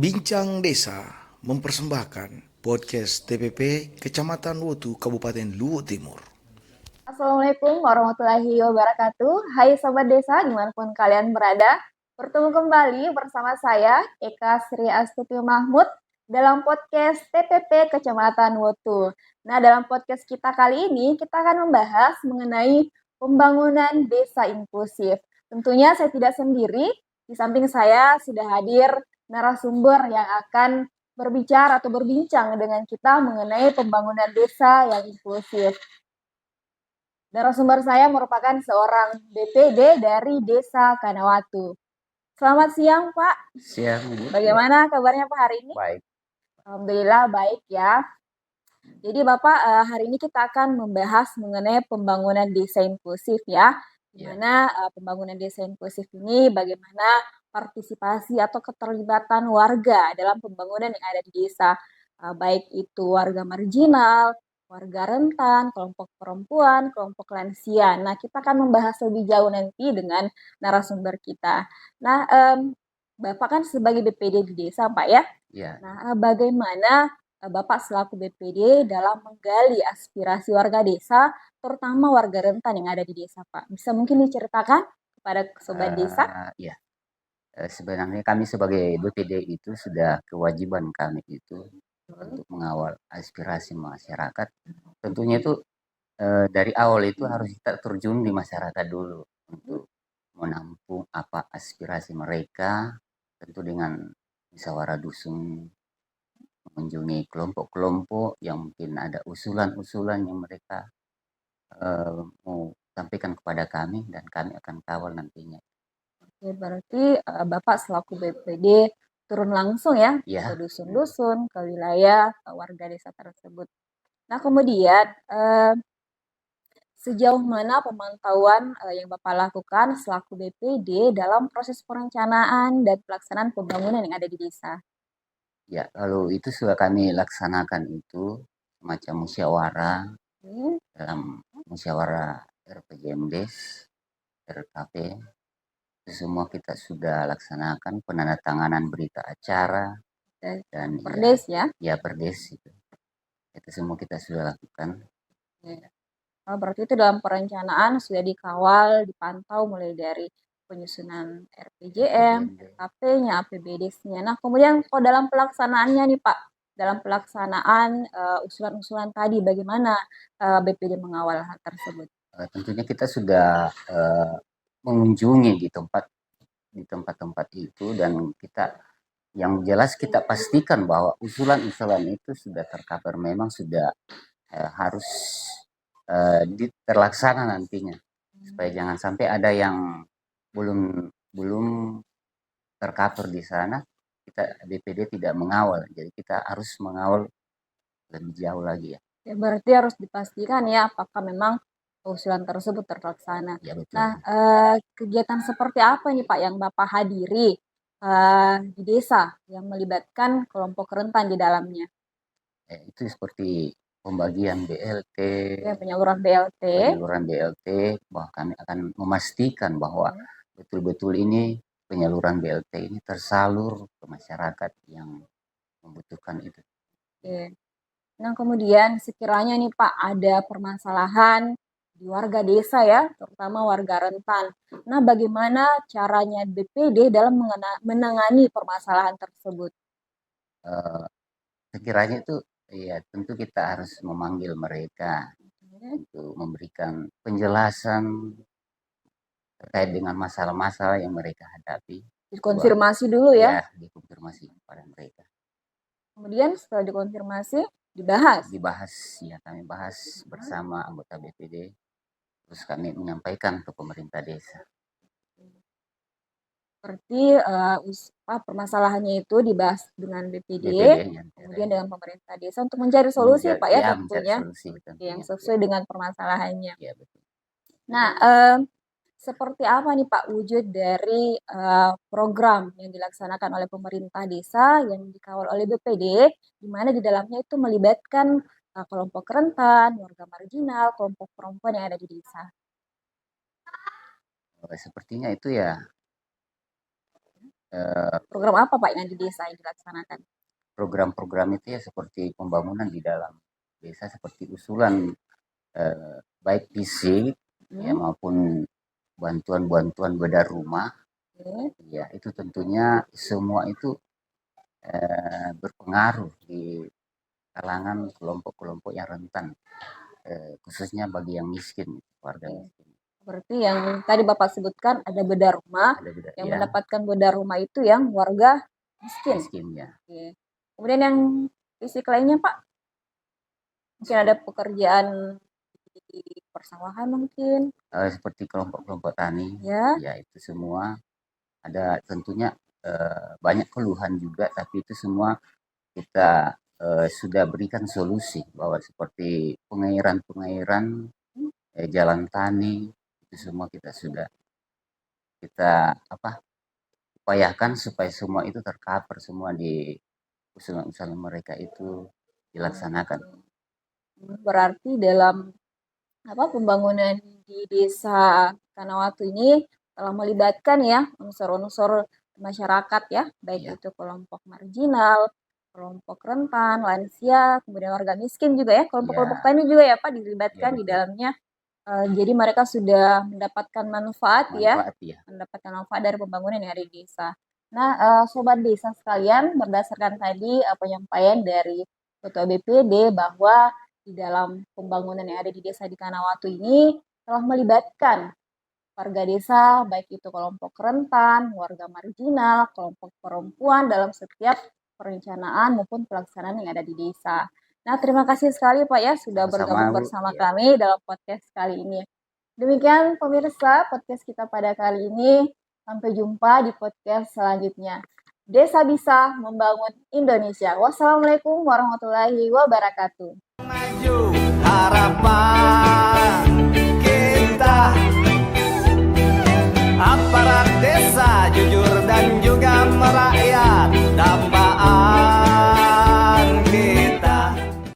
Bincang Desa mempersembahkan podcast TPP Kecamatan Wotu Kabupaten Luwu Timur. Assalamualaikum warahmatullahi wabarakatuh. Hai Sobat Desa, dimanapun kalian berada. Bertemu kembali bersama saya, Eka Sri Astuti Mahmud, dalam podcast TPP Kecamatan Wotu. Nah, dalam podcast kita kali ini, kita akan membahas mengenai pembangunan desa inklusif. Tentunya saya tidak sendiri, di samping saya sudah hadir narasumber yang akan berbicara atau berbincang dengan kita mengenai pembangunan desa yang inklusif. Narasumber saya merupakan seorang BPD dari Desa Kanawatu. Selamat siang, Pak. Siang, Bu. Bagaimana kabarnya Pak hari ini? Baik. Alhamdulillah baik ya. Jadi Bapak, hari ini kita akan membahas mengenai pembangunan desa inklusif ya. Di mana pembangunan desa inklusif ini bagaimana partisipasi atau keterlibatan warga dalam pembangunan yang ada di desa. Baik itu warga marginal, warga rentan, kelompok perempuan, kelompok lansia. Nah, kita akan membahas lebih jauh nanti dengan narasumber kita. Nah, Bapak kan sebagai BPD di desa, Pak ya. Ya. Nah, bagaimana Bapak selaku BPD dalam menggali aspirasi warga desa, terutama warga rentan yang ada di desa, Pak? Bisa mungkin diceritakan kepada Sobat Desa? Ya. Sebenarnya kami sebagai BPD itu sudah kewajiban kami itu untuk mengawal aspirasi masyarakat. Tentunya itu dari awal itu harus kita terjun di masyarakat dulu untuk menampung apa aspirasi mereka, tentu dengan musyawarah dusun, mengunjungi kelompok-kelompok yang mungkin ada usulan-usulan yang mereka mau sampaikan kepada kami dan kami akan kawal nantinya. Oke, berarti Bapak selaku BPD turun langsung ya Ya. ke dusun-dusun, ke wilayah warga desa tersebut. Nah, kemudian sejauh mana pemantauan yang Bapak lakukan selaku BPD dalam proses perencanaan dan pelaksanaan pembangunan yang ada di desa? Ya, lalu itu sudah kami laksanakan itu semacam musyawarah dalam musyawarah RPJMDes, RKP. Itu semua kita sudah laksanakan penandatanganan berita acara dan Perdes ya? Ya, perdes itu. Itu semua kita sudah lakukan. Berarti itu dalam perencanaan sudah dikawal, dipantau mulai dari penyusunan RPJM, RKP-nya, APBDes-nya. Nah, kemudian kalau dalam pelaksanaannya nih Pak, dalam pelaksanaan usulan-usulan tadi, bagaimana BPD mengawal hal tersebut? Tentunya kita sudah mengunjungi di tempat-tempat itu dan kita yang jelas kita pastikan bahwa usulan-usulan itu sudah tercover, memang sudah harus terlaksana nantinya supaya jangan sampai ada yang belum tercover di sana. Kita BPD tidak mengawal, jadi kita harus mengawal lebih jauh lagi ya. Ya, berarti harus dipastikan ya apakah memang usulan tersebut terlaksana. Ya, betul. Nah, kegiatan seperti apa nih Pak yang Bapak hadiri di desa yang melibatkan kelompok rentan di dalamnya? Itu seperti pembagian BLT, Ya, penyaluran BLT, bahwa kami akan memastikan bahwa betul-betul ini penyaluran BLT ini tersalur ke masyarakat yang membutuhkan itu. Oke. Nah, kemudian sekiranya nih Pak ada permasalahan di warga desa ya, terutama warga rentan. Nah, bagaimana caranya BPD dalam menangani permasalahan tersebut? Sekiranya itu ya tentu kita harus memanggil mereka untuk memberikan penjelasan terkait dengan masalah-masalah yang mereka hadapi. Dikonfirmasi dulu ya? Ya, dikonfirmasi kepada mereka. Kemudian setelah dikonfirmasi, dibahas? Dibahas, ya kami bahas bersama anggota BPD, terus kami menyampaikan ke pemerintah desa. Berarti permasalahannya itu dibahas dengan BPD kemudian dengan pemerintah desa untuk mencari solusi Pak ya tentunya, yang sesuai dengan permasalahannya. Ya, betul. Nah, seperti apa nih Pak wujud dari program yang dilaksanakan oleh pemerintah desa yang dikawal oleh BPD, di mana di dalamnya itu melibatkan kelompok rentan, warga marginal, kelompok perempuan yang ada di desa? Sepertinya itu ya Program apa Pak yang di desa yang dilaksanakan? program-program itu ya seperti pembangunan di dalam desa, seperti usulan baik fisik ya maupun bantuan-bantuan bedah rumah. Ya itu tentunya semua itu berpengaruh di kalangan kelompok-kelompok yang rentan, khususnya bagi yang miskin, warga miskin. Seperti yang tadi Bapak sebutkan ada bedah rumah, Ada beda, yang ya, mendapatkan bedah rumah itu yang warga miskin. miskin ya. Oke. Kemudian yang fisik lainnya Pak, mungkin ada pekerjaan di persawahan mungkin. Seperti kelompok-kelompok tani, Ya. ya itu semua ada tentunya banyak keluhan juga, tapi itu semua kita sudah berikan solusi bahwa seperti pengairan jalan tani itu semua kita upayakan supaya semua itu tercover semua di usulan-usulan mereka itu dilaksanakan. Berarti dalam pembangunan di desa Kanawatu ini telah melibatkan ya unsur-unsur masyarakat ya, baik itu kelompok marginal, kelompok rentan, lansia, kemudian warga miskin juga ya, kelompok-kelompok tani juga ya Pak dilibatkan di dalamnya. Jadi mereka sudah mendapatkan manfaat ya, mendapatkan manfaat dari pembangunan yang ada di desa. Nah, sobat desa sekalian, berdasarkan tadi penyampaian dari Ketua BPD bahwa di dalam pembangunan yang ada di desa di Kanawatu ini telah melibatkan warga desa, baik itu kelompok rentan, warga marginal, kelompok perempuan dalam setiap perencanaan maupun pelaksanaan yang ada di desa. Nah, terima kasih sekali Pak ya sudah bergabung bersama kami dalam podcast kali ini. Demikian pemirsa podcast kita pada kali ini. Sampai jumpa di podcast selanjutnya. Desa bisa membangun Indonesia. Wassalamualaikum warahmatullahi wabarakatuh. Maju harapan